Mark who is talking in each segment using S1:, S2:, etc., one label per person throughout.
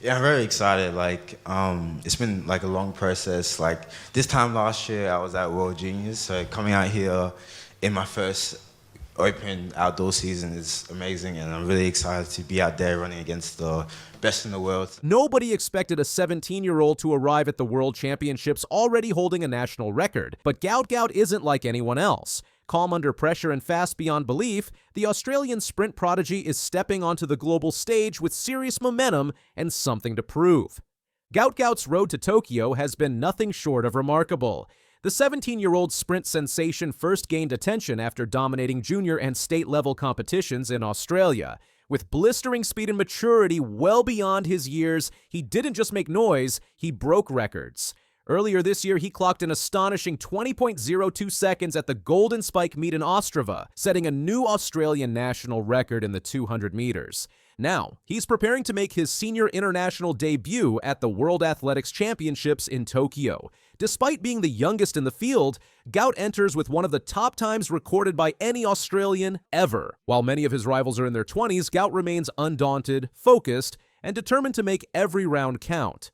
S1: Yeah, I'm very excited. It's been like a long process. Like this time last year, I was at World Juniors, so coming out here in my first open outdoor season is amazing, and I'm really excited to be out there running against the best in the world.
S2: Nobody expected a 17-year-old to arrive at the World Championships already holding a national record, but Gout Gout isn't like anyone else. Calm under pressure and fast beyond belief, the Australian sprint prodigy is stepping onto the global stage with serious momentum and something to prove. Gout Gout's road to Tokyo has been nothing short of remarkable. The 17-year-old sprint sensation first gained attention after dominating junior and state-level competitions in Australia. With blistering speed and maturity well beyond his years, he didn't just make noise, he broke records. Earlier this year, he clocked an astonishing 20.02 seconds at the Golden Spike meet in Ostrava, setting a new Australian national record in the 200 meters. Now, he's preparing to make his senior international debut at the World Athletics Championships in Tokyo. Despite being the youngest in the field, Gout enters with one of the top times recorded by any Australian ever. While many of his rivals are in their 20s, Gout remains undaunted, focused, and determined to make every round count.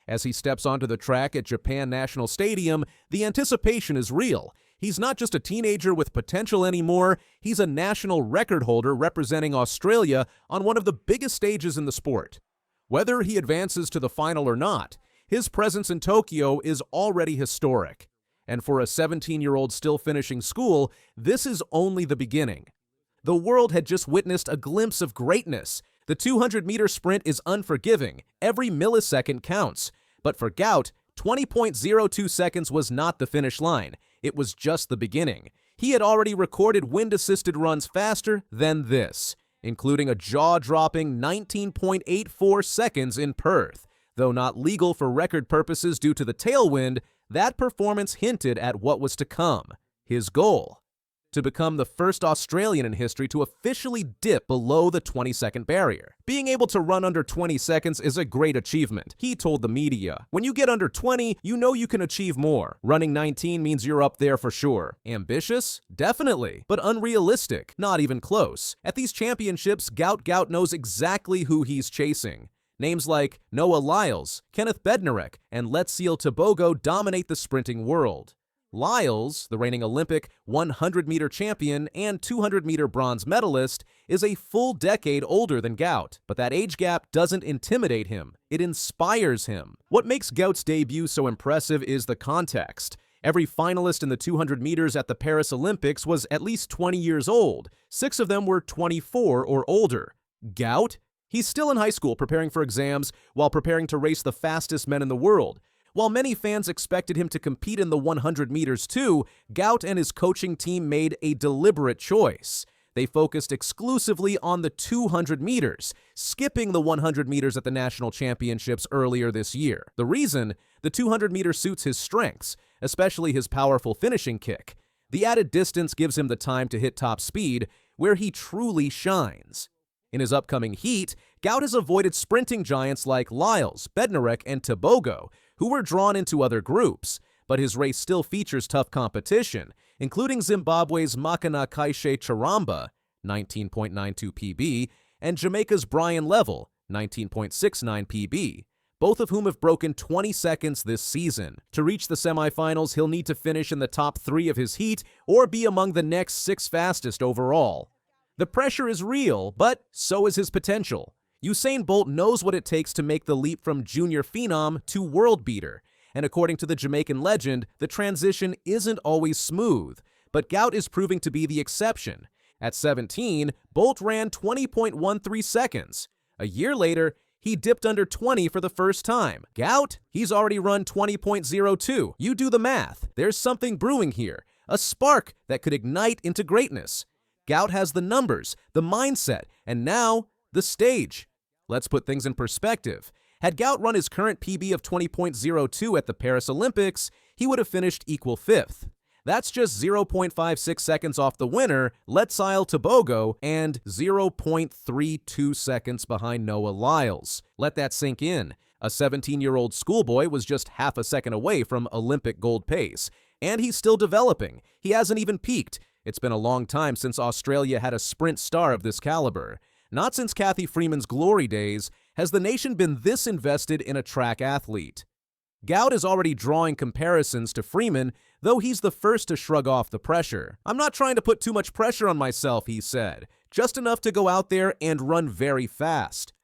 S2: As he steps onto the track at Japan National Stadium, the anticipation is real. He's not just a teenager with potential anymore, he's a national record holder representing Australia on one of the biggest stages in the sport. Whether he advances to the final or not, his presence in Tokyo is already historic. And for a 17-year-old still finishing school, this is only the beginning. The world had just witnessed a glimpse of greatness. The 200-meter sprint is unforgiving. Every millisecond counts. But for Gout, 20.02 seconds was not the finish line. It was just the beginning. He had already recorded wind-assisted runs faster than this, including a jaw-dropping 19.84 seconds in Perth. Though not legal for record purposes due to the tailwind, that performance hinted at what was to come. His goal: to become the first Australian in history to officially dip below the 20-second barrier. Being able to run under 20 seconds is a great achievement, he told the media. When you get under 20, you know you can achieve more. Running 19 means you're up there for sure. Ambitious? Definitely. But unrealistic? Not even close. At these championships, Gout Gout knows exactly who he's chasing. Names like Noah Lyles, Kenneth Bednarek, and Letsiel Tebogo dominate the sprinting world. Lyles, the reigning Olympic 100-meter champion and 200-meter bronze medalist, is a full decade older than Gout, but that age gap doesn't intimidate him. It inspires him. What makes Gout's debut so impressive is the context. Every finalist in the 200 meters at the Paris Olympics was at least 20 years old. 6 of them were 24 or older. Gout? He's still in high school preparing for exams while preparing to race the fastest men in the world. While many fans expected him to compete in the 100 meters too, Gout and his coaching team made a deliberate choice. They focused exclusively on the 200 meters, skipping the 100 meters at the national championships earlier this year. The reason? The 200 meter suits his strengths, especially his powerful finishing kick. The added distance gives him the time to hit top speed, where he truly shines. In his upcoming heat, Gout has avoided sprinting giants like Lyles, Bednarek, and Tebogo, who were drawn into other groups, but his race still features tough competition, including Zimbabwe's Makana Kaishe Charamba, 19.92 PB, and Jamaica's Brian Level, 19.69 PB, both of whom have broken 20 seconds this season. To reach the semifinals, he'll need to finish in the top 3 of his heat or be among the next 6 fastest overall. The pressure is real, but so is his potential. Usain Bolt knows what it takes to make the leap from junior phenom to world beater, and according to the Jamaican legend, the transition isn't always smooth, but Gout is proving to be the exception. At 17, Bolt ran 20.13 seconds. A year later, he dipped under 20 for the first time. Gout? He's already run 20.02. You do the math. There's something brewing here, a spark that could ignite into greatness. Gout has the numbers, the mindset, and now the stage. Let's put things in perspective. Had Gout run his current PB of 20.02 at the Paris Olympics, he would have finished equal 5th. That's just 0.56 seconds off the winner, Letsiel Tebogo, and 0.32 seconds behind Noah Lyles. Let that sink in. A 17-year-old schoolboy was just half a second away from Olympic gold pace. And he's still developing. He hasn't even peaked. It's been a long time since Australia had a sprint star of this caliber. Not since Kathy Freeman's glory days, has the nation been this invested in a track athlete? Gout is already drawing comparisons to Freeman, though he's the first to shrug off the pressure. "I'm not trying to put too much pressure on myself," he said, "just enough to go out there and run very fast."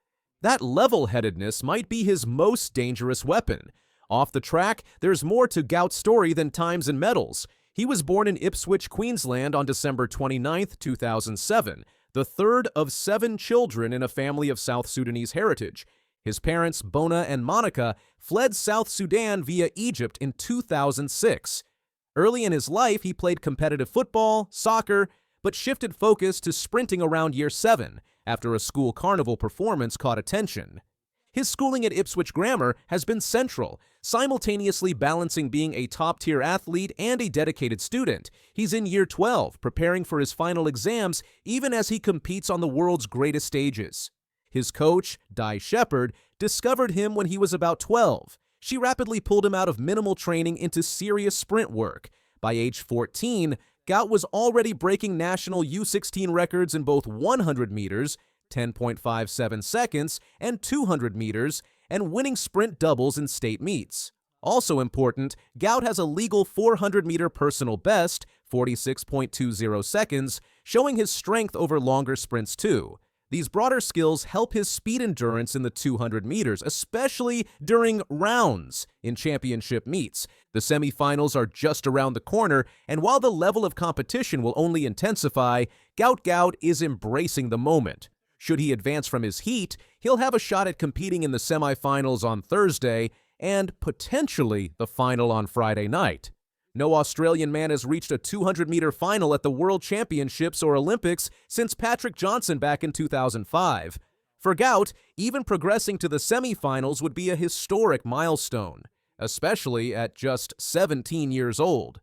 S2: That level-headedness might be his most dangerous weapon. Off the track, there's more to Gout's story than times and medals. He was born in Ipswich, Queensland on December 29, 2007, the third of 7 children in a family of South Sudanese heritage. His parents, Bona and Monica, fled South Sudan via Egypt in 2006. Early in his life, he played competitive football, soccer, but shifted focus to sprinting around year 7 after a school carnival performance caught attention. His schooling at Ipswich Grammar has been central, simultaneously balancing being a top-tier athlete and a dedicated student. He's in year 12, preparing for his final exams even as he competes on the world's greatest stages. His coach, Di Shepherd, discovered him when he was about 12. She rapidly pulled him out of minimal training into serious sprint work. By age 14, Gout was already breaking national U16 records in both 100 meters, 10.57 seconds, and 200 meters, and winning sprint doubles in state meets. Also important, Gout has a legal 400-meter personal best, 46.20 seconds, showing his strength over longer sprints too. These broader skills help his speed endurance in the 200 meters, especially during rounds in championship meets. The semifinals are just around the corner, and while the level of competition will only intensify, Gout Gout is embracing the moment. Should he advance from his heat, he'll have a shot at competing in the semifinals on Thursday and potentially the final on Friday night. No Australian man has reached a 200-meter final at the World Championships or Olympics since Patrick Johnson back in 2005. For Gout, even progressing to the semifinals would be a historic milestone, especially at just 17 years old.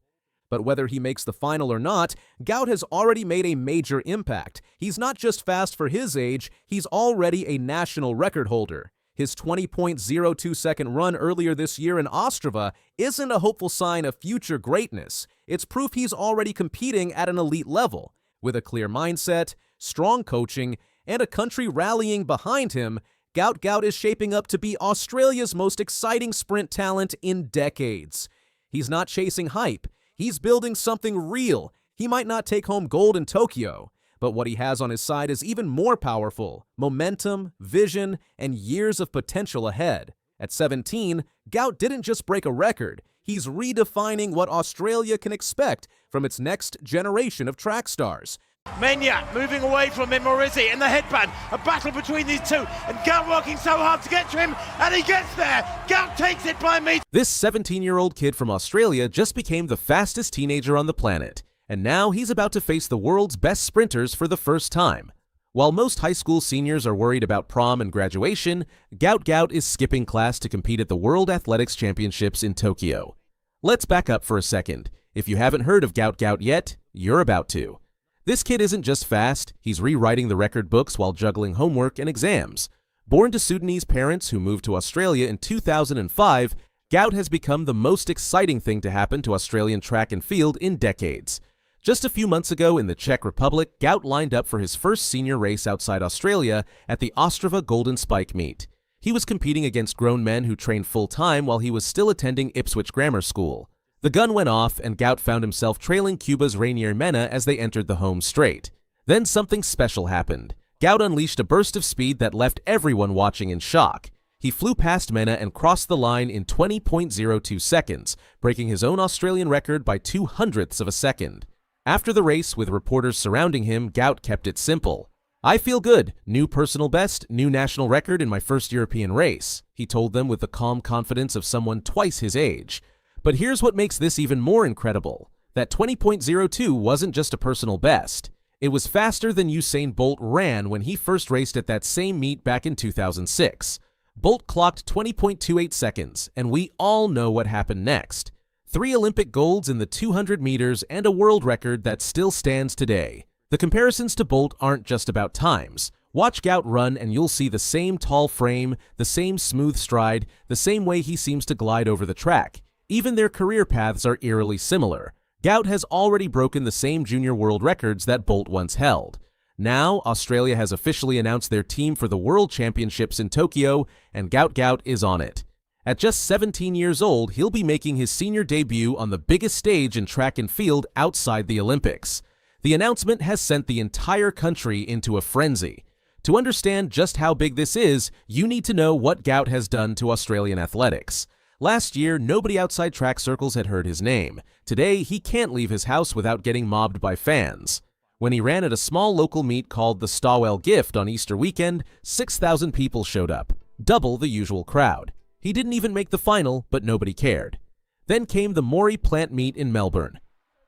S2: But whether he makes the final or not, Gout has already made a major impact. He's not just fast for his age, he's already a national record holder. His 20.02-second run earlier this year in Ostrava isn't a hopeful sign of future greatness. It's proof he's already competing at an elite level. With a clear mindset, strong coaching, and a country rallying behind him, Gout Gout is shaping up to be Australia's most exciting sprint talent in decades. He's not chasing hype. He's building something real. He might not take home gold in Tokyo, but what he has on his side is even more powerful: momentum, vision, and years of potential ahead. At 17, Gout didn't just break a record, he's redefining what Australia can expect from its next generation of track stars.
S3: Menya moving away from him, Morizzi in the headband, a battle between these two, and Gout working so hard to get to him, and he gets there. Gout takes it by meters.
S2: This 17-year-old kid from Australia just became the fastest teenager on the planet, and now he's about to face the world's best sprinters for the first time. While most high school seniors are worried about prom and graduation, Gout Gout is skipping class to compete at the World Athletics Championships in Tokyo. Let's back up for a second. If you haven't heard of Gout Gout yet, you're about to. This kid isn't just fast, he's rewriting the record books while juggling homework and exams. Born to Sudanese parents who moved to Australia in 2005, Gout has become the most exciting thing to happen to Australian track and field in decades. Just a few months ago in the Czech Republic, Gout lined up for his first senior race outside Australia at the Ostrava Golden Spike meet. He was competing against grown men who trained full-time while he was still attending Ipswich Grammar School. The gun went off, and Gout found himself trailing Cuba's Rainier Mena as they entered the home straight. Then something special happened. Gout unleashed a burst of speed that left everyone watching in shock. He flew past Mena and crossed the line in 20.02 seconds, breaking his own Australian record by 0.02 of a second. After the race, with reporters surrounding him, Gout kept it simple. "I feel good. New personal best, new national record in my first European race," he told them with the calm confidence of someone twice his age. But here's what makes this even more incredible. That 20.02 wasn't just a personal best. It was faster than Usain Bolt ran when he first raced at that same meet back in 2006. Bolt clocked 20.28 seconds, and we all know what happened next. 3 Olympic golds in the 200 meters and a world record that still stands today. The comparisons to Bolt aren't just about times. Watch Gout run and you'll see the same tall frame, the same smooth stride, the same way he seems to glide over the track. Even their career paths are eerily similar. Gout has already broken the same junior world records that Bolt once held. Now, Australia has officially announced their team for the World Championships in Tokyo, and Gout Gout is on it. At just 17 years old, he'll be making his senior debut on the biggest stage in track and field outside the Olympics. The announcement has sent the entire country into a frenzy. To understand just how big this is, you need to know what Gout has done to Australian athletics. Last year, nobody outside track circles had heard his name. Today, he can't leave his house without getting mobbed by fans. When he ran at a small local meet called the Stawell Gift on Easter weekend, 6,000 people showed up, double the usual crowd. He didn't even make the final, but nobody cared. Then came the Moree Plant Meet in Melbourne.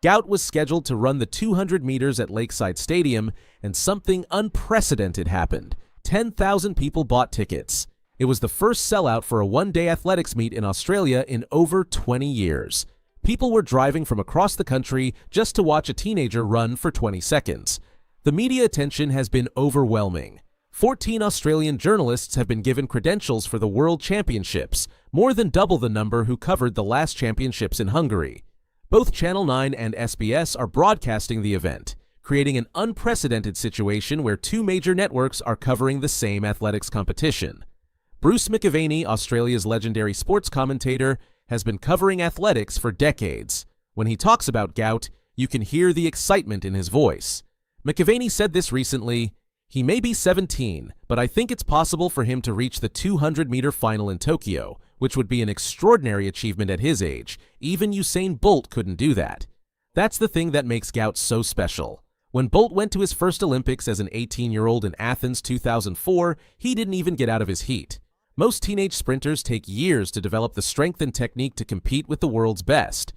S2: Gout was scheduled to run the 200 meters at Lakeside Stadium, and something unprecedented happened. 10,000 people bought tickets. It was the first sellout for a one-day athletics meet in Australia in over 20 years. People were driving from across the country just to watch a teenager run for 20 seconds. The media attention has been overwhelming. 14 Australian journalists have been given credentials for the World Championships, more than double the number who covered the last championships in Hungary. Both Channel 9 and SBS are broadcasting the event, creating an unprecedented situation where two major networks are covering the same athletics competition. Bruce McAvaney, Australia's legendary sports commentator, has been covering athletics for decades. When he talks about Gout, you can hear the excitement in his voice. McAvaney said this recently: "He may be 17, but I think it's possible for him to reach the 200-meter final in Tokyo, which would be an extraordinary achievement at his age. Even Usain Bolt couldn't do that." That's the thing that makes Gout so special. When Bolt went to his first Olympics as an 18-year-old in Athens 2004, he didn't even get out of his heat. Most teenage sprinters take years to develop the strength and technique to compete with the world's best.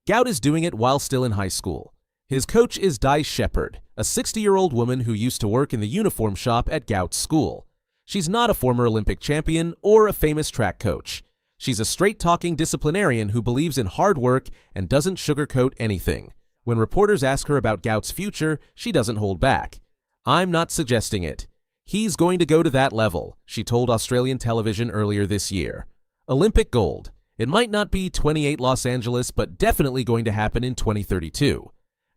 S2: Gout is doing it while still in high school. His coach is Di Shepherd, a 60-year-old woman who used to work in the uniform shop at Gout's school. She's not a former Olympic champion or a famous track coach. She's a straight-talking disciplinarian who believes in hard work and doesn't sugarcoat anything. When reporters ask her about Gout's future, she doesn't hold back. "I'm not suggesting it. He's going to go to that level," she told Australian television earlier this year. Olympic gold. It might not be 28 Los Angeles, but definitely going to happen in 2032.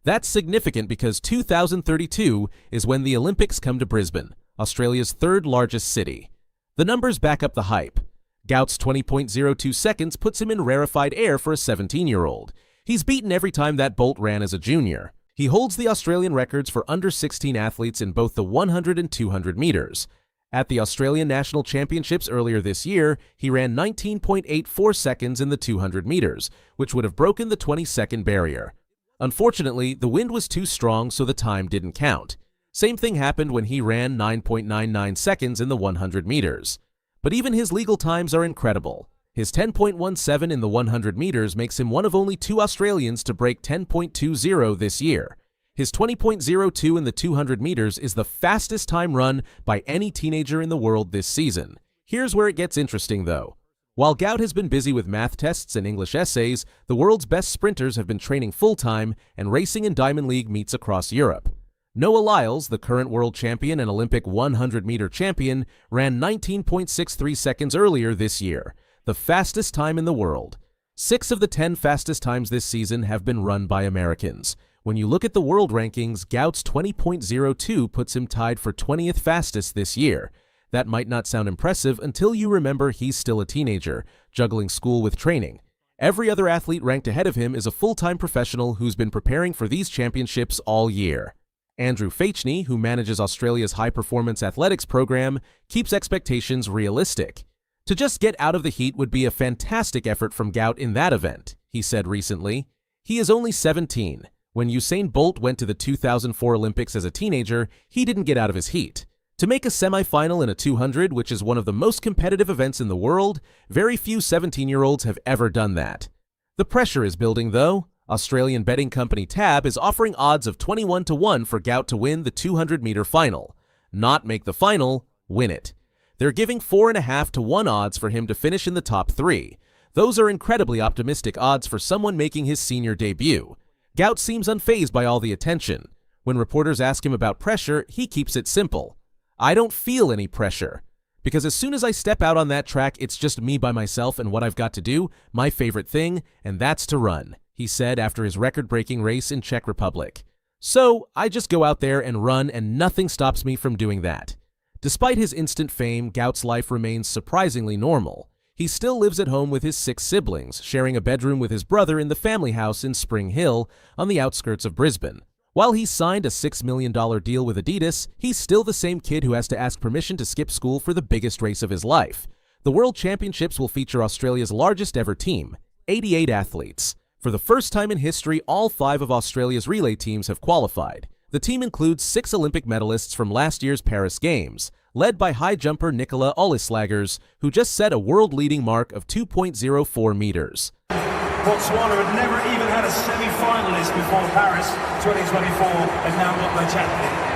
S2: That's significant because 2032 is when the Olympics come to Brisbane, Australia's third largest city. The numbers back up the hype. Gout's 20.02 seconds puts him in rarefied air for a 17-year-old. He's beaten every time that Bolt ran as a junior. He holds the Australian records for under-16 athletes in both the 100 and 200 meters. At the Australian National Championships earlier this year, he ran 19.84 seconds in the 200 meters, which would have broken the 20-second barrier. Unfortunately, the wind was too strong, so the time didn't count. Same thing happened when he ran 9.99 seconds in the 100 meters. But even his legal times are incredible. His 10.17 in the 100 meters makes him one of only two Australians to break 10.20 this year. His 20.02 in the 200 meters is the fastest time run by any teenager in the world this season. Here's where it gets interesting, though. While Gout has been busy with math tests and English essays, the world's best sprinters have been training full-time and racing in Diamond League meets across Europe. Noah Lyles, the current world champion and Olympic 100-meter champion, ran 19.63 seconds earlier this year, the fastest time in the world. 6 of the 10 fastest times this season have been run by Americans. When you look at the world rankings, Gout's 20.02 puts him tied for 20th fastest this year. That might not sound impressive until you remember he's still a teenager, juggling school with training. Every other athlete ranked ahead of him is a full-time professional who's been preparing for these championships all year. Andrew Fachney, who manages Australia's high-performance athletics program, keeps expectations realistic. "To just get out of the heat would be a fantastic effort from Gout in that event," he said recently. He is only 17. When Usain Bolt went to the 2004 Olympics as a teenager, he didn't get out of his heat. To make a semifinal in a 200, which is one of the most competitive events in the world, very few 17-year-olds have ever done that. The pressure is building, though. Australian betting company Tab is offering odds of 21-1 for Gout to win the 200-meter final. Not make the final, win it. They're giving 4.5-1 odds for him to finish in the top 3. Those are incredibly optimistic odds for someone making his senior debut. Gout seems unfazed by all the attention. When reporters ask him about pressure, he keeps it simple. "I don't feel any pressure. Because as soon as I step out on that track, it's just me by myself and what I've got to do, my favorite thing, and that's to run," he said after his record-breaking race in Czech Republic. So I just go out there and run, and nothing stops me from doing that. Despite his instant fame, Gout's life remains surprisingly normal. He still lives at home with his 6 siblings, sharing a bedroom with his brother in the family house in Spring Hill on the outskirts of Brisbane. While he signed a $6 million deal with Adidas, he's still the same kid who has to ask permission to skip school for the biggest race of his life. The World Championships will feature Australia's largest ever team, 88 athletes. For the first time in history, all 5 of Australia's relay teams have qualified. The team includes 6 Olympic medalists from last year's Paris Games, led by high jumper Nicola Ollislagers, who just set a world-leading mark of 2.04 meters.
S4: Botswana had never even had a semi-finalist before Paris 2024 and now got their champion.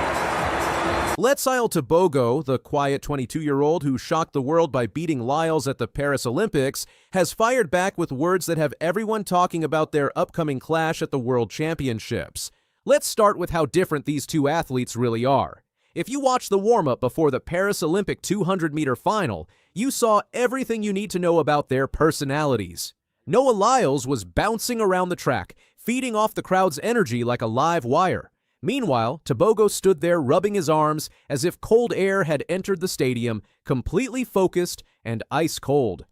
S2: Letsail Tebogo, the quiet 22-year-old who shocked the world by beating Lyles at the Paris Olympics, has fired back with words that have everyone talking about their upcoming clash at the World Championships. Let's start with how different these two athletes really are. If you watched the warm-up before the Paris Olympic 200-meter final, you saw everything you need to know about their personalities. Noah Lyles was bouncing around the track, feeding off the crowd's energy like a live wire. Meanwhile, Tebogo stood there rubbing his arms as if cold air had entered the stadium, completely focused and ice cold.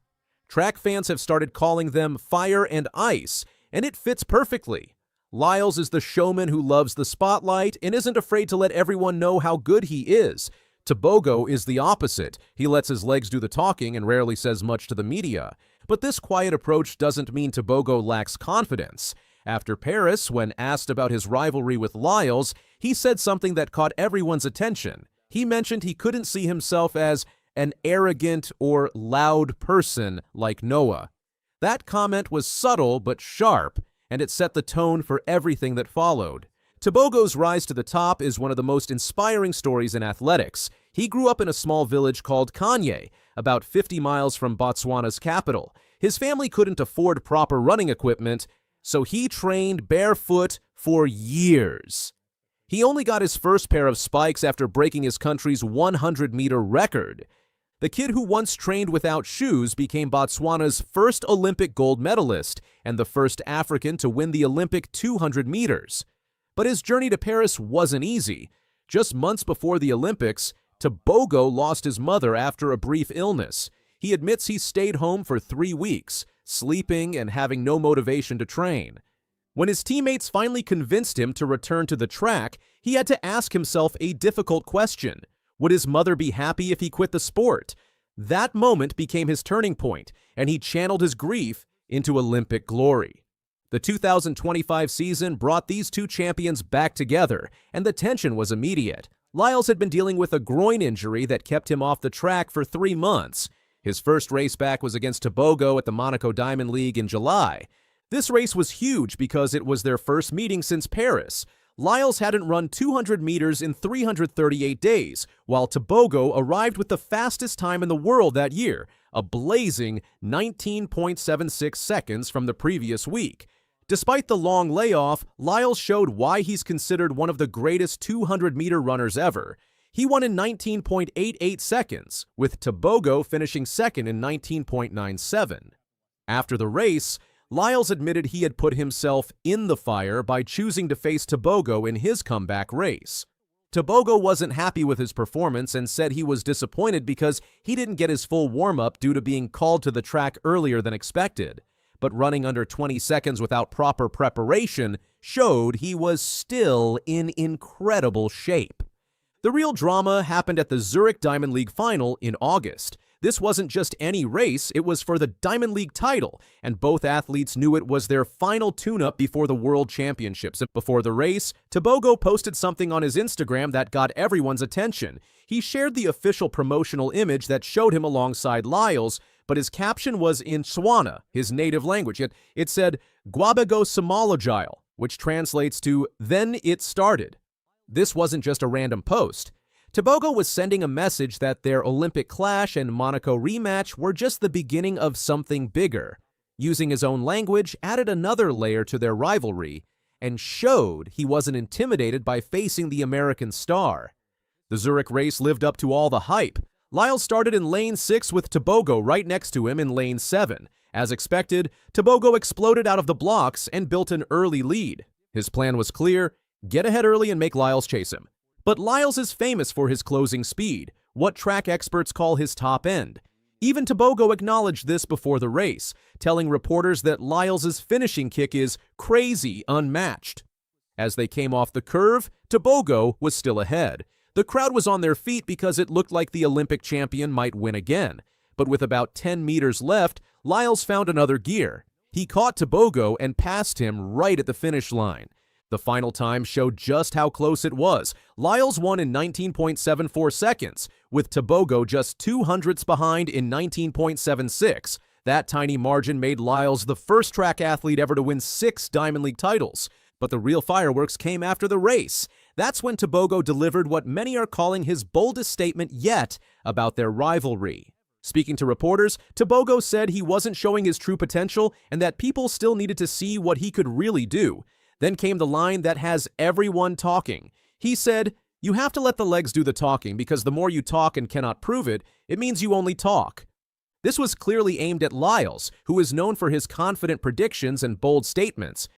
S2: Track fans have started calling them Fire and Ice, and it fits perfectly. Lyles is the showman who loves the spotlight and isn't afraid to let everyone know how good he is. Tebogo is the opposite. He lets his legs do the talking and rarely says much to the media. But this quiet approach doesn't mean Tebogo lacks confidence. After Paris, when asked about his rivalry with Lyles, he said something that caught everyone's attention. He mentioned he couldn't see himself as an arrogant or loud person like Noah. That comment was subtle but sharp, and it set the tone for everything that followed. Tebogo's rise to the top is one of the most inspiring stories in athletics. He grew up in a small village called Kanye, about 50 miles from Botswana's capital. His family couldn't afford proper running equipment, so he trained barefoot for years. He only got his first pair of spikes after breaking his country's 100-meter record. The kid who once trained without shoes became Botswana's first Olympic gold medalist and the first African to win the Olympic 200 meters. But his journey to Paris wasn't easy. Just months before the Olympics, Tebogo lost his mother after a brief illness. He admits he stayed home for 3 weeks, sleeping and having no motivation to train. When his teammates finally convinced him to return to the track, he had to ask himself a difficult question. Would his mother be happy if he quit the sport? That moment became his turning point, and he channeled his grief into Olympic glory. The 2025 season brought these two champions back together, and the tension was immediate. Lyles had been dealing with a groin injury that kept him off the track for 3 months. His first race back was against Tebogo at the Monaco Diamond League in July. This race was huge because it was their first meeting since Paris. Lyles hadn't run 200 meters in 338 days, while Tebogo arrived with the fastest time in the world that year, a blazing 19.76 seconds from the previous week. Despite the long layoff, Lyles showed why he's considered one of the greatest 200-meter runners ever. He won in 19.88 seconds, with Tebogo finishing second in 19.97. After the race, Lyles admitted he had put himself in the fire by choosing to face Tebogo in his comeback race. Tebogo wasn't happy with his performance and said he was disappointed because he didn't get his full warm-up due to being called to the track earlier than expected. But running under 20 seconds without proper preparation showed he was still in incredible shape. The real drama happened at the Zurich Diamond League final in August. This wasn't just any race, it was for the Diamond League title, and both athletes knew it was their final tune-up before the World Championships. Before the race, Tebogo posted something on his Instagram that got everyone's attention. He shared the official promotional image that showed him alongside Lyles, but his caption was in Tswana, his native language. It said, "Gwabago Samologile," which translates to, "Then it started." This wasn't just a random post. Tebogo was sending a message that their Olympic clash and Monaco rematch were just the beginning of something bigger. Using his own language added another layer to their rivalry and showed he wasn't intimidated by facing the American star. The Zurich race lived up to all the hype. Lyles started in lane 6 with Tebogo right next to him in lane 7. As expected, Tebogo exploded out of the blocks and built an early lead. His plan was clear: Get ahead early and make Lyles chase him. But Lyles is famous for his closing speed, what track experts call his top end. Even Tebogo acknowledged this before the race, telling reporters that Lyles' finishing kick is crazy unmatched. As they came off the curve, Tebogo was still ahead. The crowd was on their feet because it looked like the Olympic champion might win again. But with about 10 meters left, Lyles found another gear. He caught Tebogo and passed him right at the finish line. The final time showed just how close it was. Lyles won in 19.74 seconds, with Tebogo just 200ths behind in 19.76. That tiny margin made Lyles the first track athlete ever to win 6 Diamond League titles. But the real fireworks came after the race. That's when Tebogo delivered what many are calling his boldest statement yet about their rivalry. Speaking to reporters, Tebogo said he wasn't showing his true potential and that people still needed to see what he could really do. Then came the line that has everyone talking. He said, "You have to let the legs do the talking because the more you talk and cannot prove it, it means you only talk." This was clearly aimed at Lyles, who is known for his confident predictions and bold statements.